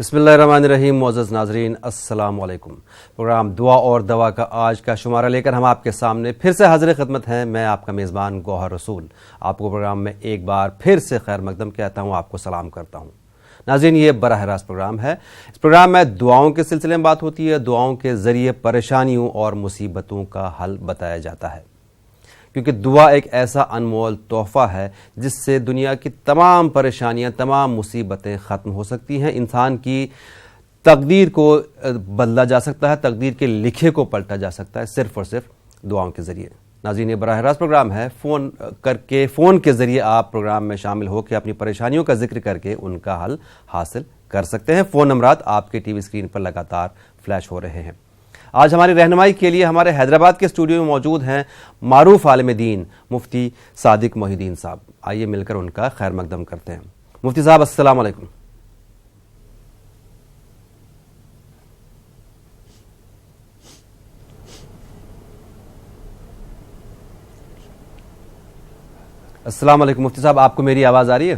بسم اللہ الرحمن الرحیم. معزز ناظرین السلام علیکم. پروگرام دعا اور دوا کا آج کا شمارہ لے کر ہم آپ کے سامنے پھر سے حاضر خدمت ہیں. میں آپ کا میزبان گوہر رسول آپ کو پروگرام میں ایک بار پھر سے خیر مقدم کہتا ہوں, آپ کو سلام کرتا ہوں. ناظرین, یہ براہ راست پروگرام ہے. اس پروگرام میں دعاؤں کے سلسلے میں بات ہوتی ہے. دعاؤں کے ذریعے پریشانیوں اور مصیبتوں کا حل بتایا جاتا ہے, کیونکہ دعا ایک ایسا انمول تحفہ ہے جس سے دنیا کی تمام پریشانیاں, تمام مصیبتیں ختم ہو سکتی ہیں. انسان کی تقدیر کو بدلا جا سکتا ہے, تقدیر کے لکھے کو پلٹا جا سکتا ہے صرف اور صرف دعاؤں کے ذریعے. ناظرین, یہ براہ راست پروگرام ہے. فون کے ذریعے آپ پروگرام میں شامل ہو کے اپنی پریشانیوں کا ذکر کر کے ان کا حل حاصل کر سکتے ہیں. فون نمبرات آپ کے ٹی وی اسکرین پر لگاتار فلیش ہو رہے ہیں. آج ہماری رہنمائی کے لیے ہمارے حیدرآباد کے اسٹوڈیو میں موجود ہیں معروف عالم دین مفتی صادق محی الدین صاحب. آئیے مل کر ان کا خیر مقدم کرتے ہیں. مفتی صاحب السلام علیکم. السلام علیکم مفتی صاحب, آپ کو میری آواز آ رہی ہے؟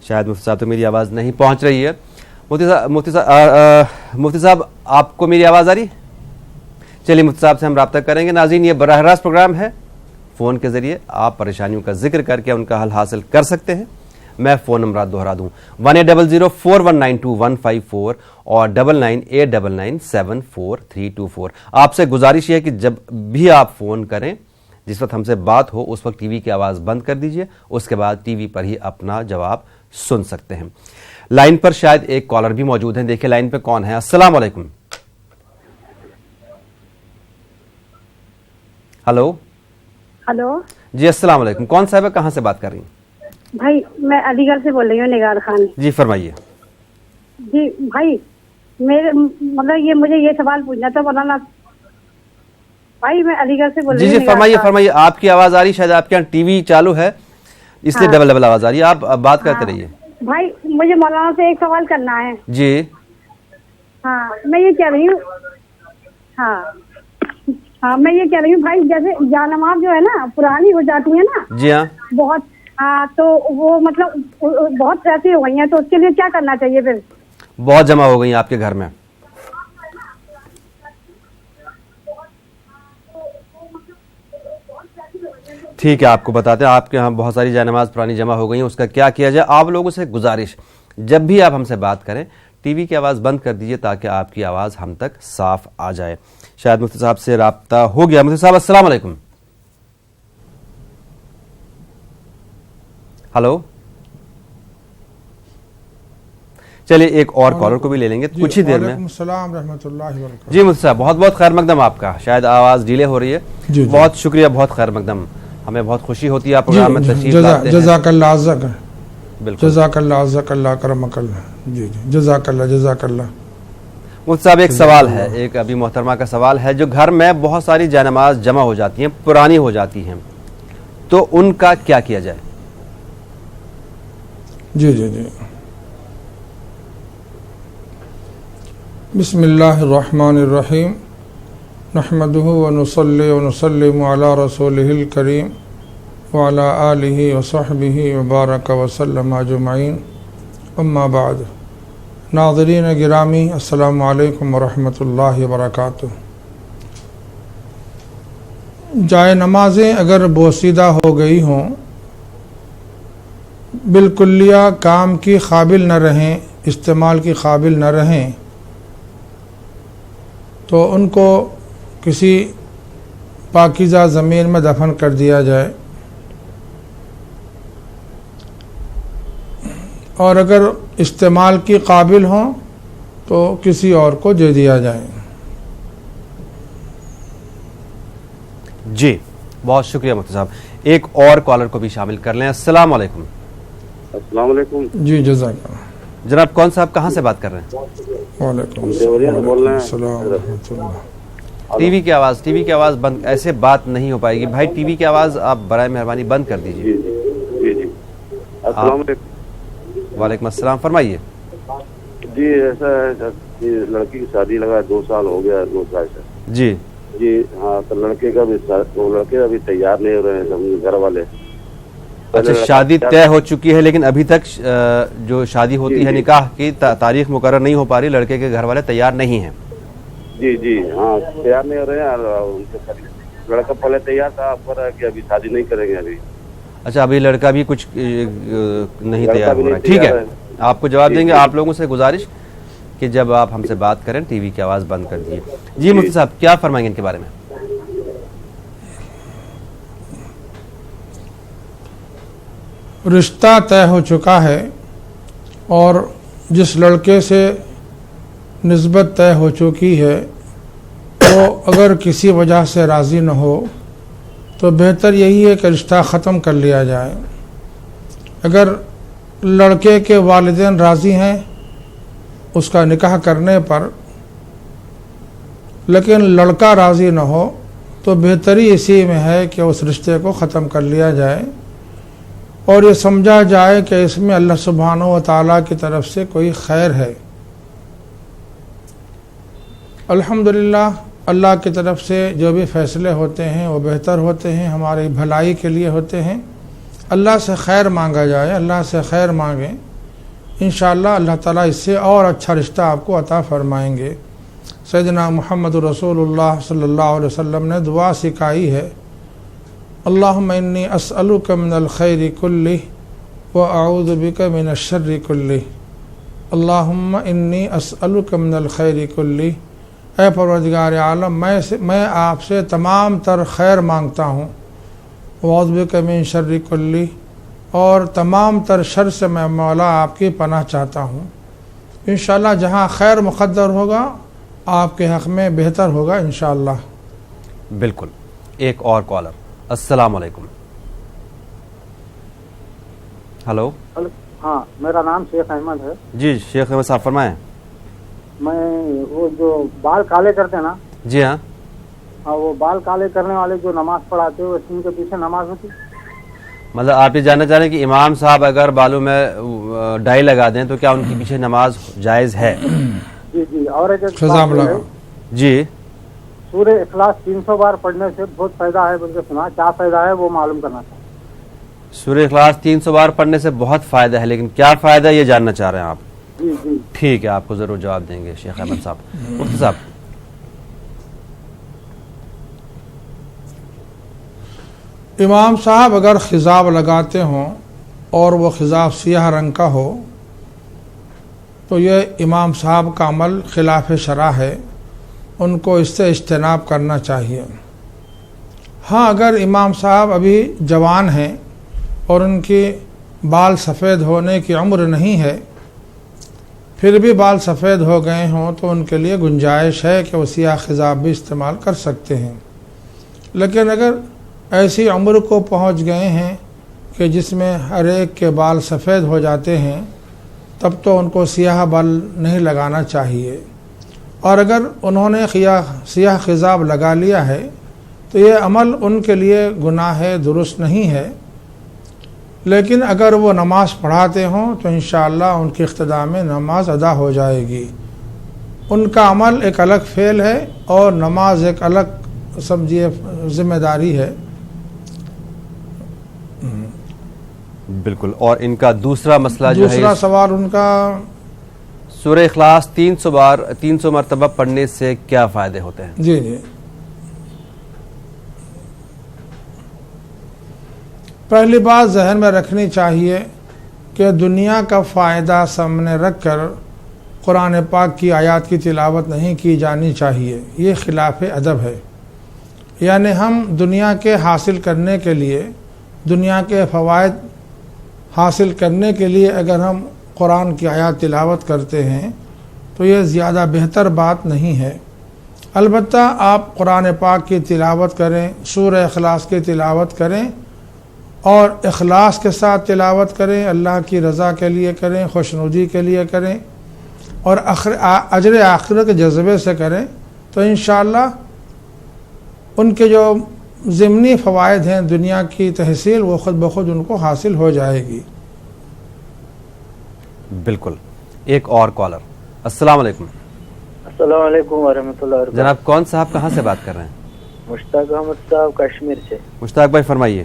شاید مفتی صاحب تو میری آواز نہیں پہنچ رہی ہے. مفتی صاحب آپ کو میری آواز آ رہی؟ چلیے مفتی صاحب سے ہم رابطہ کریں گے. ناظرین, یہ براہ راست پروگرام ہے. فون کے ذریعے آپ پریشانیوں کا ذکر کر کے ان کا حل حاصل کر سکتے ہیں. میں فون نمبرات دوہرا دوں, 180041925154 اور 9989974324. آپ سے گزارش یہ ہے کہ جب بھی آپ فون کریں, جس وقت ہم سے بات ہو اس وقت ٹی وی کی آواز بند کر دیجئے, اس کے بعد ٹی وی پر ہی اپنا جواب سن سکتے ہیں. لائن پر شاید ایک کالر بھی موجود ہیں. دیکھیں لائن پہ کون ہے. السلام علیکم. ہلو. ہلو جی السلام علیکم. کون صاحب ہے, کہاں سے بات کر رہی ہیں؟ بھائی میں علی گڑھ سے بول رہی ہوں, نگار خان. جی فرمائیے. جی بھائی, میرے مجھے یہ سوال پوچھنا تھا مولانا بھائی. میں علی گڑھ سے بول رہی ہوں. جی فرمائیے. آپ کی آواز آ رہی, شاید آپ کے یہاں ٹی وی چالو ہے اس لیے ڈبل آواز آ رہی ہے. آپ بات کرتے رہیے. بھائی مجھے مولانا سے ایک سوال کرنا ہے. جی میں یہ کہہ رہی ہوں میں یہ کہہ رہی ہوں بھائی, جیسے جانماز جو ہے نا پرانی ہو جاتی ہے نا. جی ہاں بہت. تو وہ مطلب بہت ایسی ہو گئی ہیں, تو اس کے لیے کیا کرنا چاہیے پھر؟ بہت جمع ہو گئی ہیں آپ کے گھر میں. ٹھیک ہے, آپ کو بتاتے ہیں. آپ کے ہاں بہت ساری جائے نماز پرانی جمع ہو گئی ہیں, اس کا کیا کیا جائے. آپ لوگوں سے گزارش, جب بھی آپ ہم سے بات کریں ٹی وی کی آواز بند کر دیجئے تاکہ آپ کی آواز ہم تک صاف آ جائے. شاید مفتی صاحب سے رابطہ ہو گیا. مفتی صاحب السلام علیکم. ہلو. چلیے ایک اور کالر کو بھی لے لیں گے کچھ ہی دیر میں. وعلیکم السلام رحمۃ اللہ وبرکاتہ. جی مفتی صاحب بہت بہت خیر مقدم آپ کا. شاید آواز ڈیلے ہو رہی ہے. بہت شکریہ, بہت خیر مقدم. ہمیں بہت خوشی ہوتی ہے آپ پروگرام میں تشریف لاتے ہیں. جزاک اللہ عزک. بالکل جزاک اللہ عزک اللہ کرمک اللہ. جی جزاک اللہ. مفتی صاحب ایک سوال ہے, ایک ابھی محترمہ کا سوال ہے. جو گھر میں بہت ساری جائے نماز جمع ہو جاتی ہیں, پرانی ہو جاتی ہیں, تو ان کا کیا کیا جائے؟ جی بسم اللہ الرحمن الرحیم. نحمده ونصلي ونسلم على رسوله الكريم وعلى آله وصحبه وبارك وسلم اجمعین. اما بعد. ناظرین گرامی السلام علیکم ورحمۃ اللہ وبرکاتہ. جائے نمازیں اگر بوسیدہ ہو گئی ہوں, بالکلیہ کام کی قابل نہ رہیں, استعمال کی قابل نہ رہیں, تو ان کو کسی پاکیزہ زمین میں دفن کر دیا جائے, اور اگر استعمال کی قابل ہوں تو کسی اور کو دے دیا جائے. جی بہت شکریہ مفتی صاحب. ایک اور کالر کو بھی شامل کر لیں. السلام علیکم. السلام علیکم. جی جزاک اللہ. جناب کون صاحب کہاں سے بات کر رہے ہیں؟ وعلیکم السلام ورحمۃ اللہ. ٹی وی کی آواز بند, ایسے بات نہیں ہو پائے گی بھائی. ٹی وی کی آواز آپ برائے مہربانی بند کر دیجیے. جی السلام علیکم. وعلیکم السلام, فرمائیے. جی ایسا ہے لڑکی کی شادی لگا 2 سال ہو گیا, 2 سال سے. جی ہاں, تو لڑکے کا بھی تیار نہیں ہو رہے ہیں گھر والے. اچھا شادی طے ہو چکی ہے لیکن ابھی تک جو شادی ہوتی ہے نکاح کی تاریخ مقرر نہیں ہو پا رہی, لڑکے کے گھر والے تیار نہیں ہیں. جی ہاں تیار نہیں ہو رہے ہیں. ان سے لڑکا پہلے تیار تھا پر کہ ابھی شادی نہیں کریں گے ابھی. اچھا ابھی لڑکا بھی کچھ نہیں تیار ہو رہا ہے. ٹھیک ہے, آپ کو جواب دیں گے. آپ لوگوں سے گزارش کہ جب آپ ہم سے بات کریں ٹی وی کی آواز بند کر دیجیے. جی مفتی صاحب کیا فرمائیں گے ان کے بارے میں؟ رشتہ طے ہو چکا ہے اور جس لڑکے سے نسبت طے ہو چکی ہے وہ اگر کسی وجہ سے راضی نہ ہو تو بہتر یہی ہے کہ رشتہ ختم کر لیا جائے. اگر لڑکے کے والدین راضی ہیں اس کا نکاح کرنے پر لیکن لڑکا راضی نہ ہو تو بہتری اسی میں ہے کہ اس رشتے کو ختم کر لیا جائے اور یہ سمجھا جائے کہ اس میں اللہ سبحانہ و تعالیٰ کی طرف سے کوئی خیر ہے. الحمدللہ اللہ کی طرف سے جو بھی فیصلے ہوتے ہیں وہ بہتر ہوتے ہیں, ہماری بھلائی کے لیے ہوتے ہیں. اللہ سے خیر مانگا جائے, اللہ سے خیر مانگیں, انشاءاللہ اللہ تعالیٰ اس سے اور اچھا رشتہ آپ کو عطا فرمائیں گے. سیدنا محمد رسول اللہ صلی اللہ علیہ وسلم نے دعا سکھائی ہے, اللہم انی اسألک من الخیر کلہ واعوذ بک من الشر کلہ. اللہم انی اسألک من الخیر کلہ, اے پروردگار عالم میں آپ سے تمام تر خیر مانگتا ہوں. واعوذ بک من شر کلہ, اور تمام تر شر سے میں مولا آپ کی پناہ چاہتا ہوں. انشاءاللہ جہاں خیر مقدر ہوگا آپ کے حق میں بہتر ہوگا انشاءاللہ. بالکل. ایک اور کالر. السلام علیکم. ہلو. ہاں میرا نام شیخ احمد ہے. جی شیخ احمد صاحب فرمائیں. میں وہ جو بال کالے کرتے ہیں نا, جی ہاں, وہ بال کالے کرنے والے جو نماز پڑھاتے ہیں ان کے پیچھے نماز ہوتی؟ مطلب آپ یہ جاننا چاہ رہے ہیں کہ امام صاحب اگر بالوں میں ڈائی لگا دیں تو کیا ان کے پیچھے نماز جائز ہے؟ جی. اور ایک جی سورہ اخلاص 300 بار پڑھنے سے بہت فائدہ ہے بول کے سنا, کیا فائدہ ہے وہ معلوم کرنا چاہتا ہوں. سورہ اخلاص 300 بار پڑھنے سے بہت فائدہ ہے, لیکن کیا فائدہ یہ جاننا چاہ رہے ہیں آپ؟ جی. ٹھیک ہے, آپ کو ضرور جواب دیں گے شیخ احمد صاحب. مفتی صاحب. امام صاحب اگر خضاب لگاتے ہوں اور وہ خضاب سیاہ رنگ کا ہو تو یہ امام صاحب کا عمل خلاف شرع ہے, ان کو اس سے اجتناب کرنا چاہیے. ہاں اگر امام صاحب ابھی جوان ہیں اور ان کی بال سفید ہونے کی عمر نہیں ہے, پھر بھی بال سفید ہو گئے ہوں تو ان کے لیے گنجائش ہے کہ وہ سیاہ خضاب بھی استعمال کر سکتے ہیں. لیکن اگر ایسی عمر کو پہنچ گئے ہیں کہ جس میں ہر ایک کے بال سفید ہو جاتے ہیں تب تو ان کو سیاہ بال نہیں لگانا چاہیے. اور اگر انہوں نے سیاہ خضاب لگا لیا ہے تو یہ عمل ان کے لیے گناہ ہے, درست نہیں ہے. لیکن اگر وہ نماز پڑھاتے ہوں تو انشاءاللہ ان کی اقتداء میں نماز ادا ہو جائے گی. ان کا عمل ایک الگ فعل ہے اور نماز ایک الگ سمجھیے ذمہ داری ہے. بالکل. اور ان کا دوسرا مسئلہ جو ہے, دوسرا سوال ان کا, سورہ اخلاص 300 مرتبہ پڑھنے سے کیا فائدے ہوتے ہیں؟ جی. پہلی بات ذہن میں رکھنی چاہیے کہ دنیا کا فائدہ سامنے رکھ کر قرآن پاک کی آیات کی تلاوت نہیں کی جانی چاہیے. یہ خلاف ادب ہے. یعنی ہم دنیا کے حاصل کرنے کے لیے, دنیا کے فوائد حاصل کرنے کے لیے اگر ہم قرآن کی آیات تلاوت کرتے ہیں تو یہ زیادہ بہتر بات نہیں ہے. البتہ آپ قرآن پاک کی تلاوت کریں, سورہ اخلاص کی تلاوت کریں اور اخلاص کے ساتھ تلاوت کریں, اللہ کی رضا کے لیے کریں, خوشنودی کے لیے کریں اور اجر آخرت کے جذبے سے کریں تو انشاءاللہ ان کے جو ضمنی فوائد ہیں دنیا کی تحصیل وہ خود بخود ان کو حاصل ہو جائے گی. بالکل. ایک اور کالر. السلام علیکم. السلام علیکم ورحمۃ اللہ وبرکاتہ. جناب کون صاحب کہاں سے بات کر رہے ہیں؟ مشتاق احمد صاحب کشمیر سے. مشتاق بھائی فرمائیے.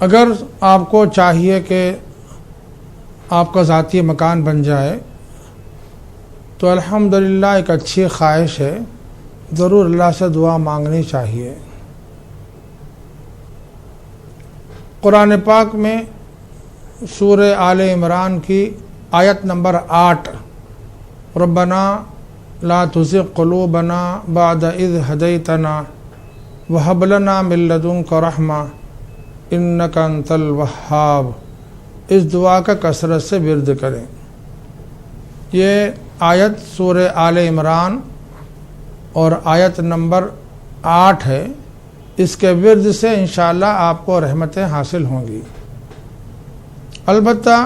اگر آپ کو چاہیے کہ آپ کا ذاتی مکان بن جائے تو الحمدللہ ایک اچھی خواہش ہے، ضرور اللہ سے دعا مانگنی چاہیے۔ قرآن پاک میں سورہ آل عمران کی آیت نمبر 8 ربنا لا تزغ قلوبنا بعد اذ ہدیتنا وہب لنا من لدنک رحمہ انک انت الوہاب، اس دعا کا کثرت سے ورد کریں۔ یہ آیت سورہ آل عمران اور آیت نمبر 8 ہے، اس کے ورد سے انشاءاللہ آپ کو رحمتیں حاصل ہوں گی۔ البتہ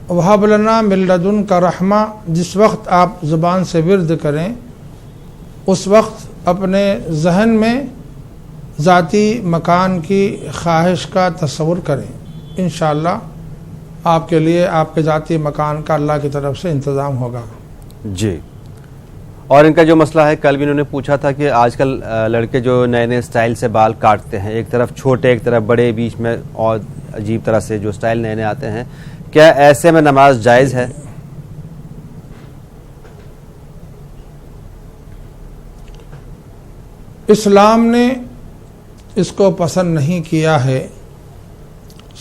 وہب لنا من لدنک رحمہ جس وقت آپ زبان سے ورد کریں اس وقت اپنے ذہن میں ذاتی مکان کی خواہش کا تصور کریں، انشاءاللہ آپ کے لیے آپ کے ذاتی مکان کا اللہ کی طرف سے انتظام ہوگا۔ جی، اور ان کا جو مسئلہ ہے، کل بھی انہوں نے پوچھا تھا کہ آج کل لڑکے جو نئے نئے سٹائل سے بال کاٹتے ہیں، ایک طرف چھوٹے ایک طرف بڑے، بیچ میں اور عجیب طرح سے جو سٹائل نئے نئے آتے ہیں، کیا ایسے میں نماز جائز ہے؟ اسلام نے اس کو پسند نہیں کیا ہے۔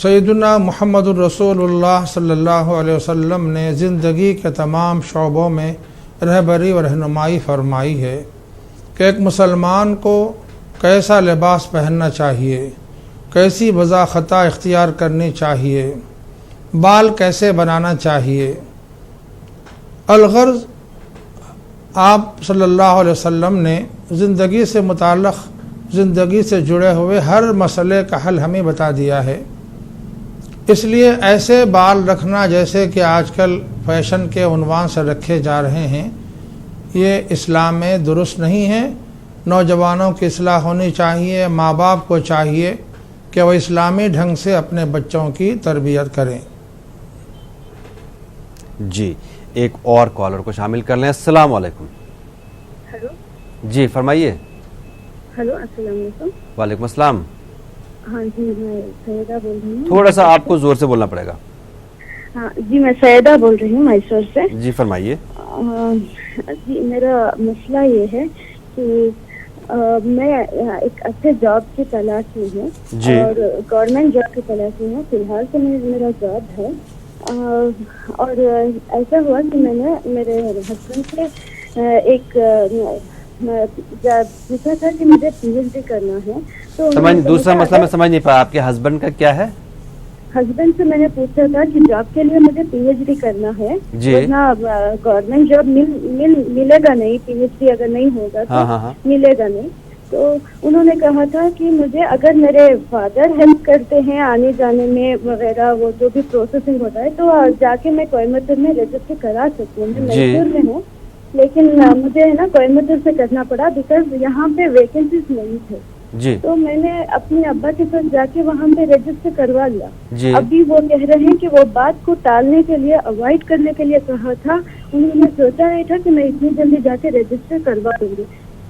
سیدنا محمد الرسول اللہ صلی اللہ علیہ وسلم نے زندگی کے تمام شعبوں میں رہبری و رہنمائی فرمائی ہے کہ ایک مسلمان کو کیسا لباس پہننا چاہیے، کیسی وضع خطا اختیار کرنی چاہیے، بال کیسے بنانا چاہیے۔ الغرض آپ صلی اللہ علیہ وسلم نے زندگی سے متعلق، زندگی سے جڑے ہوئے ہر مسئلے کا حل ہمیں بتا دیا ہے۔ اس لیے ایسے بال رکھنا جیسے کہ آج کل فیشن کے عنوان سے رکھے جا رہے ہیں، یہ اسلام میں درست نہیں ہے۔ نوجوانوں کی اصلاح ہونی چاہیے، ماں باپ کو چاہیے کہ وہ اسلامی ڈھنگ سے اپنے بچوں کی تربیت کریں۔ جی، ایک اور کالر کو شامل کر لیں۔ السلام علیکم۔ ہلو جی فرمائیے۔ ہلو السلام علیکم۔ وعلیکم السلام۔ ہاں جی، میں سیدہ بول رہی ہوں۔ تھوڑا سا آپ کو زور سے بولنا پڑے گا۔ ہاں جی، میں سیدہ بول رہی ہوں میسور سے۔ جی فرمائیے۔ جی، میرا مسئلہ یہ ہے کہ میں ایک اچھے جاب کی تلاش میں ہوں جی۔ اور گورنمنٹ جاب کی تلاش میں ہوں۔ فی الحال تو میرا جاب ہے، اور ایسا ہوا کہ میں نے میرے ہسبینڈ سے ایک پوچھا تھا کہ مجھے پی ایچ ڈی کرنا ہے، تو دوسرا مسئلہ میں سمجھ نہیں پایا، آپ کے ہسبینڈ کا کیا ہے؟ ہسبینڈ سے میں نے پوچھا تھا کہ جاب کے لیے مجھے پی ایچ ڈی کرنا ہے، جی۔ ورنہ گورنمنٹ جاب ملے گا نہیں، پی ایچ ڈی اگر نہیں ہوگا تو ملے گا نہیں۔ تو انہوں نے کہا تھا کہ مجھے اگر میرے فادر ہیلپ کرتے ہیں آنے جانے میں وغیرہ، وہ جو بھی پروسیسنگ ہوتا ہے، تو جا کے میں کوئمبٹور میں رجسٹر کرا سکتی ہوں۔ میں میسور میں ہوں، لیکن مجھے ہے نا کوئمبٹور سے کرنا پڑا بیکاز یہاں پہ ویکنسیز نہیں تھے۔ جی۔ تو میں نے اپنے ابا کے ساتھ جا کے وہاں پہ رجسٹر کروا لیا۔ جی۔ ابھی وہ کہہ رہے ہیں کہ وہ بات کو ٹالنے کے لیے، اوائڈ کرنے کے لیے کہا تھا، انہوں نے سوچا نہیں تھا کہ میں اتنی جلدی جا کے رجسٹر کروا دوں گی،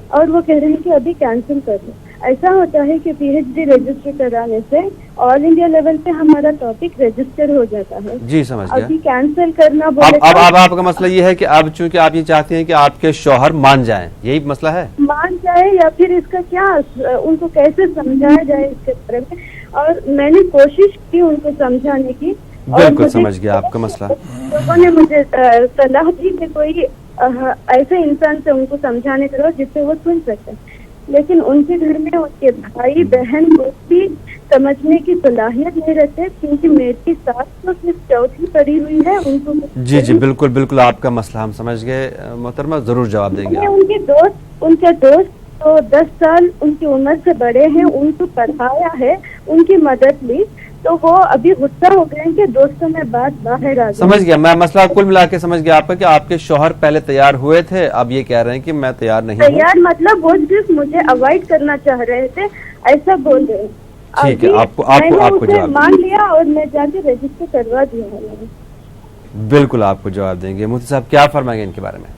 اور وہ کہہ رہے ہیں کہ ابھی کینسل کر دو۔ ایسا ہوتا ہے کہ پی ایچ ڈی رجسٹر کرانے سے آل انڈیا لیول پہ ہمارا ٹاپک رجسٹر ہو جاتا ہے۔ جی سمجھ گیا۔ ابھی کینسل کرنا بولے اب آپ کا مسئلہ یہ ہے کہ اب چونکہ آپ یہ چاہتے ہیں کہ آپ کے شوہر مان جائیں، یہی مسئلہ ہے؟ مان جائے یا پھر اس کا کیا، ان کو کیسے سمجھایا جائے اس کے بارے میں، اور میں نے کوشش کی ان کو سمجھانے کی۔ بالکل سمجھ گیا آپ کا مسئلہ۔ لوگوں نے مجھے صلاح دی کہ کوئی ایسے انسان سے ان کو سمجھانے کرو جس سے وہ سن سکے، لیکن ان کے گھر میں ان کے بھائی بہن کو بھی سمجھنے کی صلاحیت نہیں رکھتے، کیونکہ میری ساس تو صرف چوتھی پڑی ہوئی ہے، ان کو جی جی بالکل بالکل آپ کا مسئلہ ہم سمجھ گئے محترمہ، ضرور جواب دیں گے۔ ان کے دوست تو 10 سال ان کی عمر سے بڑے ہیں، ان کو پڑھایا ہے، ان کی مدد لی، تو وہ ابھی غصہ ہو گئے کہ دوستوں میں بات باہر آ گئی۔ سمجھ گیا میں مسئلہ کل ملا کے سمجھ گیا آپ کا، کہ آپ کے شوہر پہلے تیار ہوئے تھے، اب یہ کہہ رہے ہیں کہ میں تیار نہیں ہوں۔ تیار مطلب وہ صرف مجھے اوائڈ کرنا چاہ رہے تھے، ایسا بول رہے۔ ٹھیک ہے، آپ کو جواب مان لیا اور میں جا کے رجسٹر کروا دیا۔ بالکل آپ کو جواب دیں گے۔ مفتی صاحب کیا فرمائیں گے ان کے بارے میں؟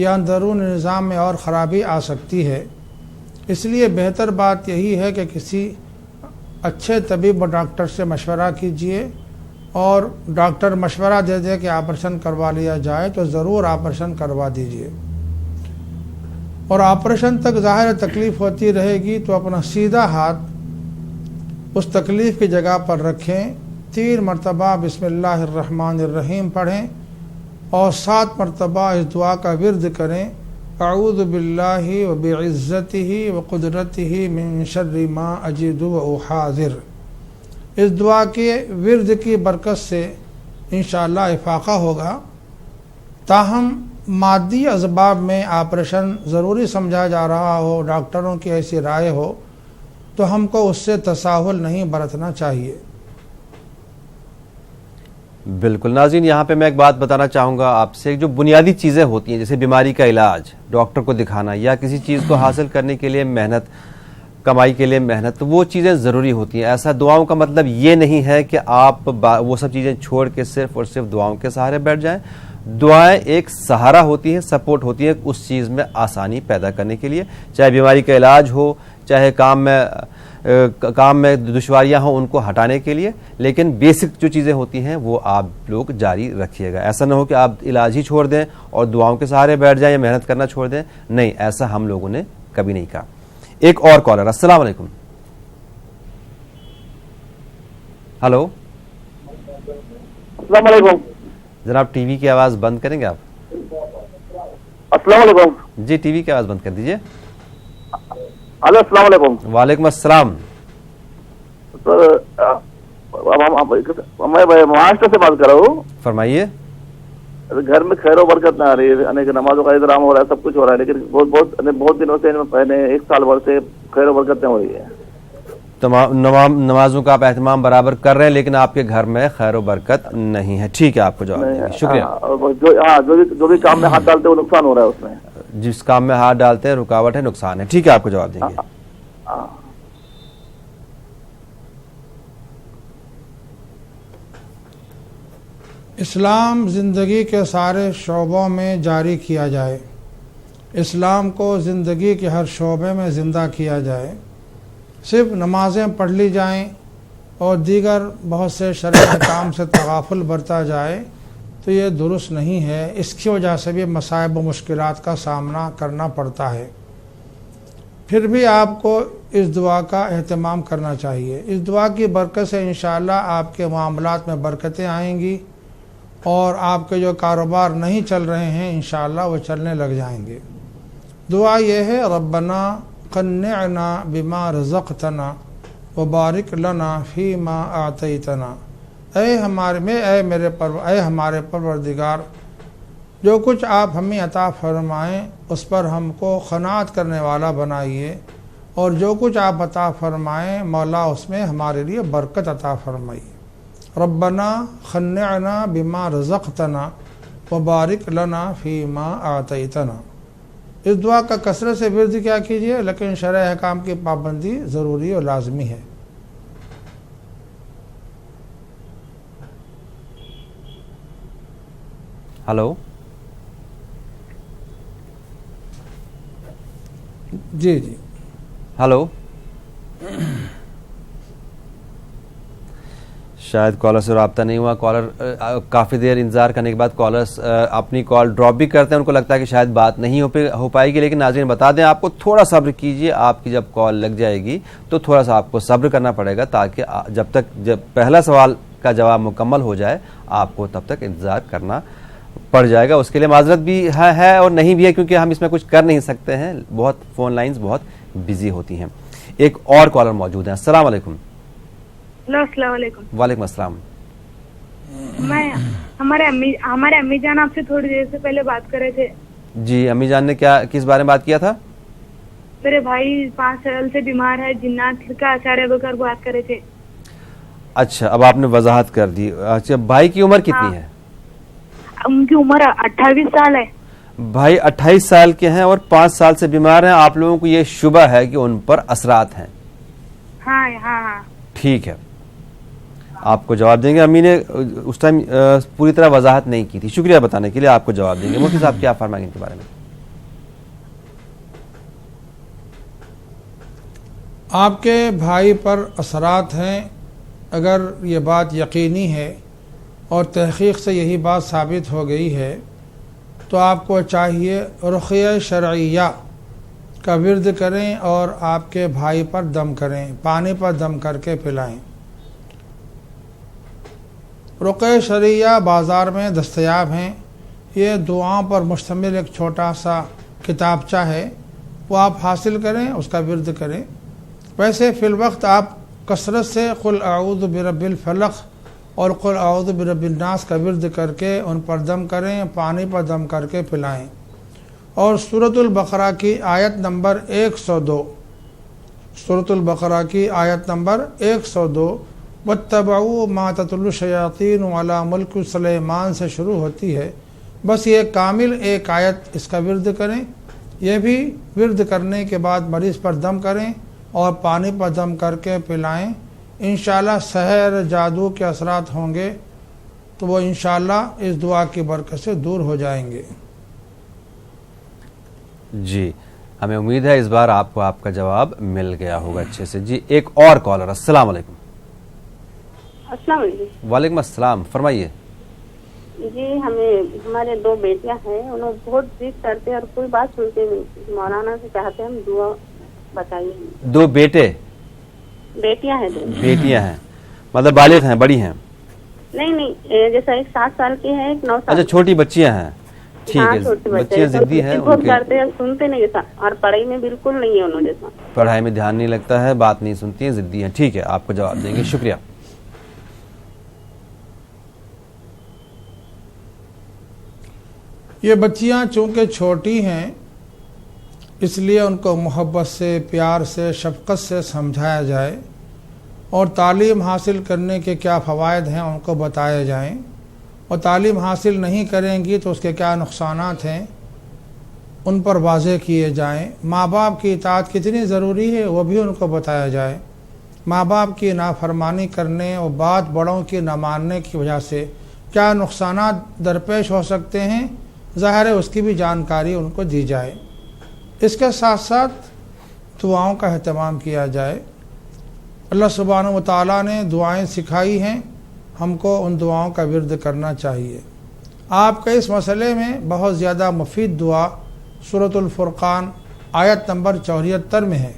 یا اندرون نظام میں اور خرابی آ سکتی ہے۔ اس لیے بہتر بات یہی ہے کہ کسی اچھے طبیب و ڈاکٹر سے مشورہ کیجیے، اور ڈاکٹر مشورہ دے دے کہ آپریشن کروا لیا جائے تو ضرور آپریشن کروا دیجیے، اور آپریشن تک ظاہر تکلیف ہوتی رہے گی تو اپنا سیدھا ہاتھ اس تکلیف کی جگہ پر رکھیں، 3 مرتبہ بسم اللہ الرحمن الرحیم پڑھیں، اور 7 مرتبہ اس دعا کا ورد کریں، اعوذ باللہ وبعزتہ وقدرتہ من شر ما اجد واحاذر۔ اس دعا کے ورد کی برکت سے انشاءاللہ افاقہ ہوگا۔ تاہم مادی اسباب میں آپریشن ضروری سمجھا جا رہا ہو، ڈاکٹروں کی ایسی رائے ہو، تو ہم کو اس سے تساہل نہیں برتنا چاہیے۔ بالکل ناظرین، یہاں پہ میں ایک بات بتانا چاہوں گا آپ سے، جو بنیادی چیزیں ہوتی ہیں جیسے بیماری کا علاج، ڈاکٹر کو دکھانا، یا کسی چیز کو حاصل کرنے کے لیے محنت، کمائی کے لیے محنت، تو وہ چیزیں ضروری ہوتی ہیں۔ ایسا دعاؤں کا مطلب یہ نہیں ہے کہ آپ وہ سب چیزیں چھوڑ کے صرف اور صرف دعاؤں کے سہارے بیٹھ جائیں۔ دعائیں ایک سہارا ہوتی ہیں، سپورٹ ہوتی ہے اس چیز میں آسانی پیدا کرنے کے لیے، چاہے بیماری کا علاج ہو، چاہے کام میں دشواریاں ہوں ان کو ہٹانے کے لیے، لیکن بیسک جو چیزیں ہوتی ہیں وہ آپ لوگ جاری رکھیے گا۔ ایسا نہ ہو کہ آپ علاج ہی چھوڑ دیں اور دعاؤں کے سہارے بیٹھ جائیں یا محنت کرنا چھوڑ دیں، نہیں، ایسا ہم لوگوں نے کبھی نہیں کہا۔ ایک اور کالر، السلام علیکم۔ ہلو، السلام علیکم جناب ٹی وی کی آواز بند کریں گے آپ؟ السلام علیکم جی ٹی وی کی آواز بند کر دیجیے۔ ہلو السلام علیکم وعلیکم السلام۔ سر میں مہاراشٹر سے بات کر رہا ہوں۔ فرمائیے۔ گھر میں خیر و برکت نہ آ رہی ہے، نمازوں کا احترام ہو رہا ہے، سب کچھ ہو رہا ہے، لیکن بہت دنوں سے پہلے 1 سال بھر سے خیر و برکت نہیں ہو رہی ہے۔ نمازوں کا آپ اہتمام برابر کر رہے ہیں لیکن آپ کے گھر میں خیر و برکت نہیں ہے، ٹھیک ہے، آپ کو جواب دیں گے، شکریہ۔ جو بھی کام میں ہاتھ ڈالتے ہیں وہ نقصان ہو رہا ہے اس میں، جس کام میں ہاتھ ڈالتے ہیں رکاوٹ ہے، نقصان ہے، ٹھیک ہے، آپ کو جواب دیں گے۔ اسلام زندگی کے سارے شعبوں میں جاری کیا جائے، اسلام کو زندگی کے ہر شعبے میں زندہ کیا جائے، صرف نمازیں پڑھ لی جائیں اور دیگر بہت سے شرعی کام سے تغافل برتا جائے تو یہ درست نہیں ہے۔ اس کی وجہ سے بھی مصائب و مشکلات کا سامنا کرنا پڑتا ہے۔ پھر بھی آپ کو اس دعا کا اہتمام کرنا چاہیے۔ اس دعا کی برکت سے انشاءاللہ آپ کے معاملات میں برکتیں آئیں گی، اور آپ کے جو کاروبار نہیں چل رہے ہیں انشاءاللہ وہ چلنے لگ جائیں گے۔ دعا یہ ہے، ربنا قنعنا بما رزقتنا وبارک لنا فیما اعطیتنا۔ اے ہمارے پروردگار، جو کچھ آپ ہمیں عطا فرمائیں اس پر ہم کو قناعت کرنے والا بنائیے، اور جو کچھ آپ عطا فرمائیں مولا اس میں ہمارے لیے برکت عطا فرمائیے۔ ربنا قنعنا بما رزقتنا وبارک لنا فیما اعطیتنا۔ اس دعا کا کثرت سے ورد کیا کیجیے، لیکن شرع احکام کی پابندی ضروری اور لازمی ہے۔ ہلو، جی ہلو، شاید کالر سے رابطہ نہیں ہوا۔ کالر کافی دیر انتظار کرنے کے بعد کالرز اپنی کال ڈراپ بھی کرتے ہیں، ان کو لگتا ہے کہ شاید بات نہیں ہو پائے گی، لیکن ناظرین بتا دیں آپ کو تھوڑا صبر کیجئے، آپ کی جب کال لگ جائے گی تو تھوڑا سا آپ کو صبر کرنا پڑے گا، تاکہ جب پہلا سوال کا جواب مکمل ہو جائے آپ کو تب تک انتظار کرنا پڑ جائے گا۔ اس کے لیے معذرت بھی ہے اور نہیں بھی ہے، کیونکہ ہم اس میں کچھ کر نہیں سکتے ہیں، بہت فون لائنز بہت بزی ہوتی ہیں۔ ایک اور کالر موجود ہیں، السلام علیکم۔ السلام علیکم۔ وعلیکم السلام۔ ہمارے امی جان آپ سے تھوڑی دیر سے پہلے بات کر رہے تھے۔ جی، امی جان نے کس بارے میں بات کیا تھا؟ میرے بھائی 5 سال سے بیمار ہے، جنات کا اشارے بکر بات کر رہے تھے۔ اچھا، اب آپ نے وضاحت کر دی۔ اچھا، بھائی کی عمر کتنی ہے؟ ان کی عمر 28 سال ہے۔ بھائی 28 سال کے ہیں اور 5 سال سے بیمار ہیں، آپ لوگوں کو یہ شبہ ہے کہ ان پر اثرات ہیں؟ ہاں۔ ٹھیک ہے، آپ کو جواب دیں گے۔ امی نے اس ٹائم پوری طرح وضاحت نہیں کی تھی، شکریہ بتانے کے لیے، آپ کو جواب دیں گے۔ مفتی صاحب کیا فرمائیں گے ان کے بارے میں؟ آپ کے بھائی پر اثرات ہیں، اگر یہ بات یقینی ہے اور تحقیق سے یہی بات ثابت ہو گئی ہے تو آپ کو چاہیے رقیہ شرعیہ کا ورد کریں اور آپ کے بھائی پر دم کریں، پانی پر دم کر کے پلائیں۔ رقیہ شرعیہ بازار میں دستیاب ہیں، یہ دعاؤں پر مشتمل ایک چھوٹا سا کتابچہ ہے، وہ آپ حاصل کریں، اس کا ورد کریں۔ ویسے فی الوقت آپ کثرت سے قل اعوذ برب الفلق اور قل اعوذ برب الناس کا ورد کر کے ان پر دم کریں، پانی پر دم کر کے پلائیں۔ اور سورۃ البقرہ کی آیت نمبر 102، سورۃ البقرہ کی آیت نمبر 102 واتبعوا ما تتلو الشیاطین علی ملک سلیمان سے شروع ہوتی ہے، بس یہ کامل ایک آیت اس کا ورد کریں۔ یہ بھی ورد کرنے کے بعد مریض پر دم کریں اور پانی پر دم کر کے پلائیں۔ انشاءاللہ سحر جادو کے اثرات ہوں گے تو وہ انشاءاللہ اس دعا کی برکت سے دور ہو جائیں گے۔ جی، ہمیں امید ہے اس بار آپ کو آپ کا جواب مل گیا ہوگا اچھے سے۔ جی، ایک اور کالر، السلام علیکم۔ السلام علیکم۔ وعلیکم السلام، فرمائیے۔ جی، ہمارے 2 بیٹیاں ہیں، انہوں بہت ضد کرتے اور کوئی بات سنتے نہیں، مولانا سے چاہتے ہم دعا بتائیے۔ 2 بیٹے؟ بیٹیاں ہیں 2۔ بیٹیاں ہیں، مطلب بالغ ہیں، بڑی ہیں؟ نہیں، جیسا ایک 7 سال کی ہے، ایک 9 سال۔ اچھا، چھوٹی بچیاں ہیں، ٹھیک ہے۔ بچیاں ضدی ہیں، بہت کرتے ہیں، سنتے نہیں جیسا، اور پڑھائی میں بالکل نہیں ہے انہوں جیسا، پڑھائی میں دھیان نہیں لگتا ہے، بات نہیں سنتی ہیں، ضدی ہیں۔ ٹھیک ہے، آپ کو جواب دیں گے، شکریہ۔ یہ بچیاں چونکہ چھوٹی ہیں اس لیے ان کو محبت سے، پیار سے، شفقت سے سمجھایا جائے اور تعلیم حاصل کرنے کے کیا فوائد ہیں ان کو بتائے جائیں، اور تعلیم حاصل نہیں کریں گی تو اس کے کیا نقصانات ہیں ان پر واضح کیے جائیں۔ ماں باپ کی اطاعت کتنی ضروری ہے وہ بھی ان کو بتایا جائے۔ ماں باپ کی نافرمانی کرنے اور بات بڑوں کی نہ ماننے کی وجہ سے کیا نقصانات درپیش ہو سکتے ہیں، ظاہر ہے اس کی بھی جانکاری ان کو دی جائے۔ اس کے ساتھ ساتھ دعاؤں کا اہتمام کیا جائے۔ اللہ سبحانہ و تعالیٰ نے دعائیں سکھائی ہیں، ہم کو ان دعاؤں کا ورد کرنا چاہیے۔ آپ کے اس مسئلے میں بہت زیادہ مفید دعا سورۃ الفرقان آیت نمبر 74 میں ہے۔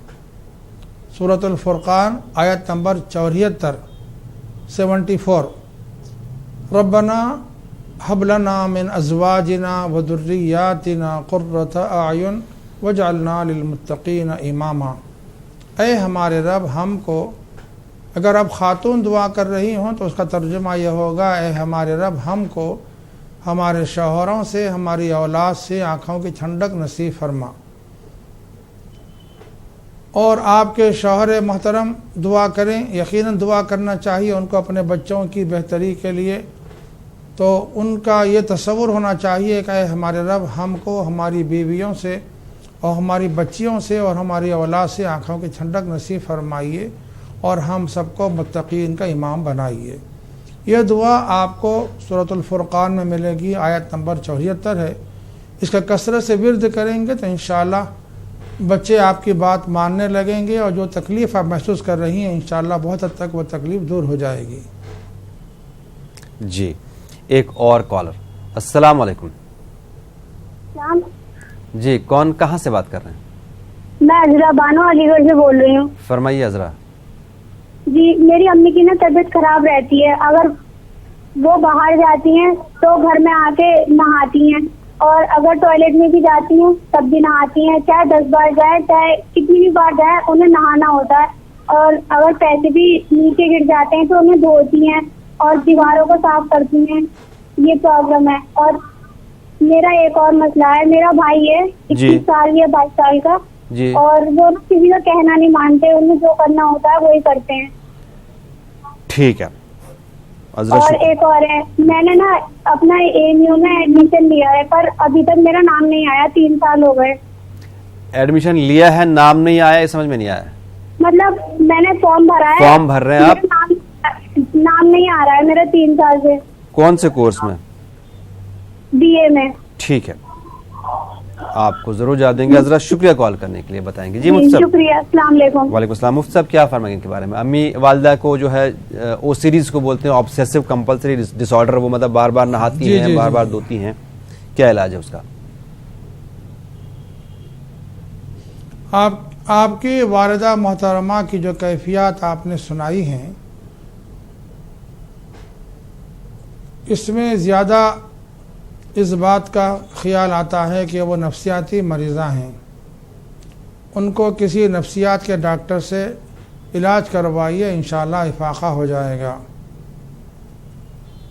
سورۃ الفرقان آیت نمبر 74 ربنا هب لنا من ازواجنا وذرياتنا قرة اعین واجعلنا للمتقین اماما۔ اے ہمارے رب، ہم کو، اگر اب خاتون دعا کر رہی ہوں تو اس کا ترجمہ یہ ہوگا، اے ہمارے رب، ہم کو ہمارے شوہروں سے، ہماری اولاد سے آنکھوں کی ٹھنڈک نصیب فرما۔ اور آپ کے شوہر محترم دعا کریں، یقیناً دعا کرنا چاہیے ان کو اپنے بچوں کی بہتری کے لیے، تو ان کا یہ تصور ہونا چاہیے کہ اے ہمارے رب، ہم کو ہماری بیویوں سے اور ہماری بچیوں سے اور ہماری اولاد سے آنکھوں کی ٹھنڈک نصیب فرمائیے اور ہم سب کو متقین کا امام بنائیے۔ یہ دعا آپ کو سورۃ الفرقان میں ملے گی، آیت نمبر 74 ہے۔ اس کا کثرت سے ورد کریں گے تو انشاءاللہ بچے آپ کی بات ماننے لگیں گے اور جو تکلیف آپ محسوس کر رہی ہیں انشاءاللہ بہت حد تک وہ تکلیف دور ہو جائے گی۔ جی، ایک اور کالر، السلام علیکم۔ جی، کون کہاں سے بات کر رہے ہیں؟ میں عذرا بانو علی گڑھ سے بول رہی ہوں۔ فرمائیے عذرا۔ جی، میری امی کی نا طبیعت خراب رہتی ہے، اگر وہ باہر جاتی ہیں تو گھر میں آ کے نہاتی ہیں، اور اگر ٹوائلٹ میں بھی جاتی ہیں تب بھی نہاتی ہیں، چاہے 10 بار جائے، چاہے کتنی بھی بار جائے انہیں نہانا ہوتا ہے، اور اگر پیسے بھی نیچے گر جاتے ہیں تو انہیں دھوتی ہیں اور دیواروں کو صاف کرتی ہیں۔ یہ پرابلم ہے۔ اور میرا ایک اور مسئلہ ہے، میرا بھائی ہے 21 سال یا 22 سال کا، اور وہ کسی کا کہنا نہیں مانتے، انہیں جو کرنا ہوتا ہے وہی کرتے ہیں۔ ٹھیک ہے۔ اور ایک اور ہے، میں نے نا اپنا AMU میں ایڈمیشن لیا ہے پر ابھی تک میرا نام نہیں آیا، 3 سال ہو گئے۔ ایڈمیشن لیا ہے، نام نہیں آیا، یہ سمجھ میں نہیں آیا۔ مطلب میں نے فارم بھرا ہے، فارم بھر رہے ہیں آپ؟ نام نہیں آ رہا ہے میرا 3 سال سے۔ کون سے کورس میں؟ BA میں۔ ٹھیک ہے، آپ کو ضرور جواب دیں گے. حضرت شکریہ کال کرنے کے لیے, بتائیں گے. جی مفتی صاحب. شکریہ, السلام علیکم. وعلیکم السلام. مفتی صاحب کیا فرمائیں گے ان کے بارے میں؟ امی والدہ کو جو ہے او سیریز کو بولتے ہیں, آبسیسو کمپلسری ڈس آرڈر, وہ مطلب بار بار نہاتی ہیں, بار بار دھوتی ہیں, کیا علاج ہے اس کا؟ آپ کی والدہ محترمہ کی جو کیفیات آپ نے سنائی ہیں, اس میں زیادہ اس بات کا خیال آتا ہے کہ وہ نفسیاتی مریضہ ہیں. ان کو کسی نفسیات کے ڈاکٹر سے علاج کروائیے, انشاءاللہ افاقہ ہو جائے گا.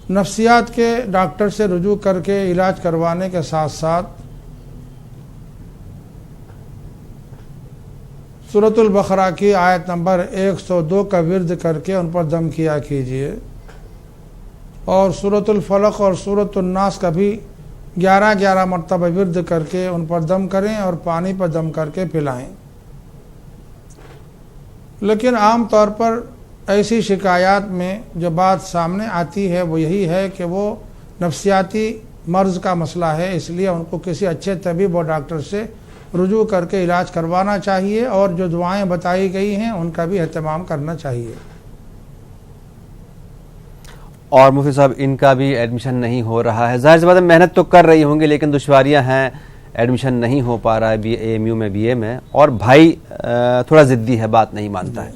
نفسیات کے ڈاکٹر سے رجوع کر کے علاج کروانے کے ساتھ ساتھ سورۃ البقرہ کی آیت نمبر 102 کا ورد کر کے ان پر دم کیا کیجیے, اور سورۃ الفلق اور سورۃ الناس کا بھی 11 مرتبہ ورد کر کے ان پر دم کریں اور پانی پر دم کر کے پلائیں. لیکن عام طور پر ایسی شکایات میں جو بات سامنے آتی ہے وہ یہی ہے کہ وہ نفسیاتی مرض کا مسئلہ ہے, اس لیے ان کو کسی اچھے طبیب اور ڈاکٹر سے رجوع کر کے علاج کروانا چاہیے, اور جو دعائیں بتائی گئی ہیں ان کا بھی اہتمام کرنا چاہیے. اور مفتی صاحب ان کا بھی ایڈمیشن نہیں ہو رہا ہے, ظاہر سی بات ہے محنت تو کر رہی ہوں گی لیکن دشواریاں ہیں, ایڈمیشن نہیں ہو پا رہا ہے AMU میں BA میں, اور بھائی تھوڑا ضدی ہے, بات نہیں مانتا ہے.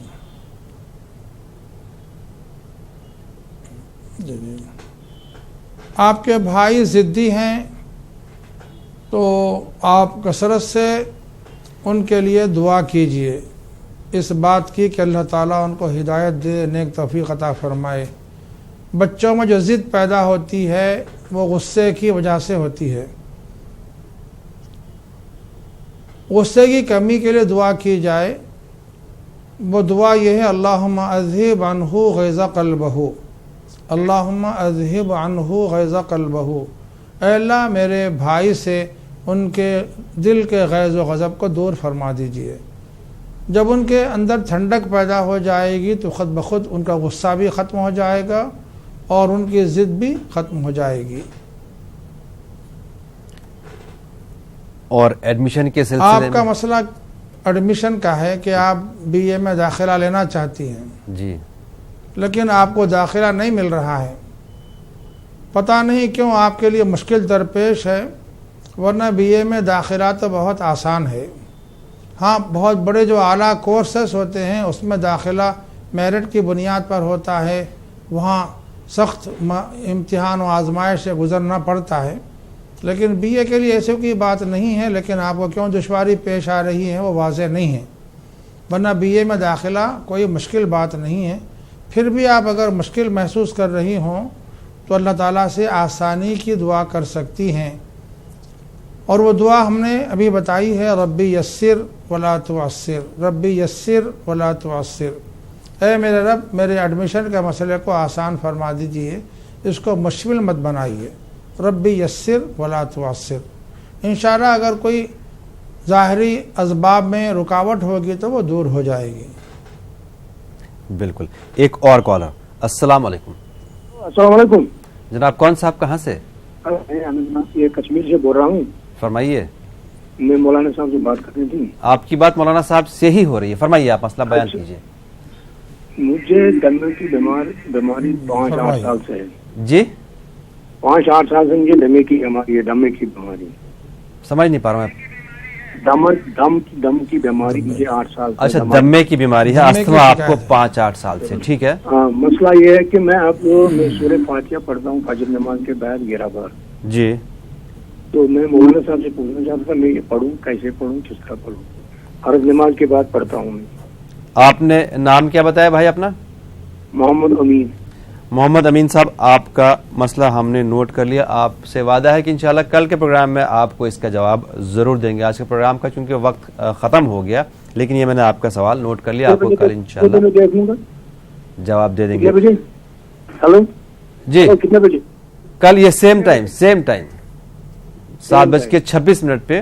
آپ کے بھائی ضدی ہیں تو آپ کثرت سے ان کے لیے دعا کیجئے, اس بات کی کہ اللہ تعالیٰ ان کو ہدایت دے, نیک توفیق عطا فرمائے. بچوں میں جو ضد پیدا ہوتی ہے وہ غصے کی وجہ سے ہوتی ہے. غصے کی کمی کے لیے دعا کی جائے, وہ دعا یہ ہے, اللہم اذہب عنہ غیظ قلبہ, اللہم اذہب عنہ غیظ قلبہ, اے اللہ میرے بھائی سے ان کے دل کے غیظ و غضب کو دور فرما دیجئے. جب ان کے اندر ٹھنڈک پیدا ہو جائے گی تو خود بخود ان کا غصہ بھی ختم ہو جائے گا اور ان کی ضد بھی ختم ہو جائے گی. اور ایڈمیشن کے سلسلے آپ کا مسئلہ ایڈمیشن کا ہے کہ آپ BA میں داخلہ لینا چاہتی ہیں, جی, لیکن آپ کو داخلہ نہیں مل رہا ہے. پتہ نہیں کیوں آپ کے لیے مشکل درپیش ہے, ورنہ BA میں داخلہ تو بہت آسان ہے. ہاں, بہت بڑے جو اعلیٰ کورسز ہوتے ہیں اس میں داخلہ میرٹ کی بنیاد پر ہوتا ہے, وہاں سخت امتحان و آزمائش سے گزرنا پڑتا ہے. لیکن BA کے لیے ایسے کوئی بات نہیں ہے, لیکن آپ کو کیوں دشواری پیش آ رہی ہے وہ واضح نہیں ہے, ورنہ BA میں داخلہ کوئی مشکل بات نہیں ہے. پھر بھی آپ اگر مشکل محسوس کر رہی ہوں تو اللہ تعالیٰ سے آسانی کی دعا کر سکتی ہیں, اور وہ دعا ہم نے ابھی بتائی ہے, ربی یسر ولا تعسر, ربی یسر ولا تعسر, اے میرے رب میرے ایڈمیشن کے مسئلے کو آسان فرما دیجئے, اس کو مشکل مت بنائیے. ربی یسر ولا تعسر. انشاءاللہ اگر کوئی ظاہری اسباب میں رکاوٹ ہوگی تو وہ دور ہو جائے گی. بالکل. ایک اور کالر. السلام علیکم. السلام علیکم جناب, کون صاحب کہاں سے؟ یہ کشمیر سے بول رہا ہوں. فرمائیے. میں مولانا صاحب سے بات کرنی تھی. آپ کی بات مولانا صاحب سے ہی ہو رہی ہے, فرمائیے, آپ مسئلہ بیان کیجیے. مجھے دمے کی بیماری 5-8 سال سے ہے. جی, 5-8 سال سے مجھے دمے کی بیماری ہے. دمے کی بیماری سمجھ نہیں پا رہا ہوں. دم کی بیماری مجھے 8 سال سے. اچھا, دمے کی بیماری ہے, استھما آپ کو 5-8 سال سے. ٹھیک ہے. ہاں, مسئلہ یہ ہے کہ میں اب سورہ فاتحہ پڑھتا ہوں فجر نماز کے بعد 11 بار. جی, تو میں مولانا صاحب سے پوچھنا چاہتا تھا, میں یہ پڑھوں کیسے پڑھوں, کس طرح پڑھوں؟ فرض نماز کے بعد پڑھتا ہوں میں. آپ نے نام کیا بتایا بھائی اپنا؟ محمد امین. محمد امین صاحب, آپ کا مسئلہ ہم نے نوٹ کر لیا. آپ سے وعدہ ہے کہ انشاءاللہ کل کے پروگرام میں آپ کو اس کا جواب ضرور دیں گے. آج کے پروگرام کا چونکہ وقت ختم ہو گیا, لیکن یہ میں نے آپ کا سوال نوٹ کر لیا. آپ کو کل انشاءاللہ جواب دے دیں گے. ہلو جی, کتنے بجے؟ کل یہ سیم ٹائم 7:26 پہ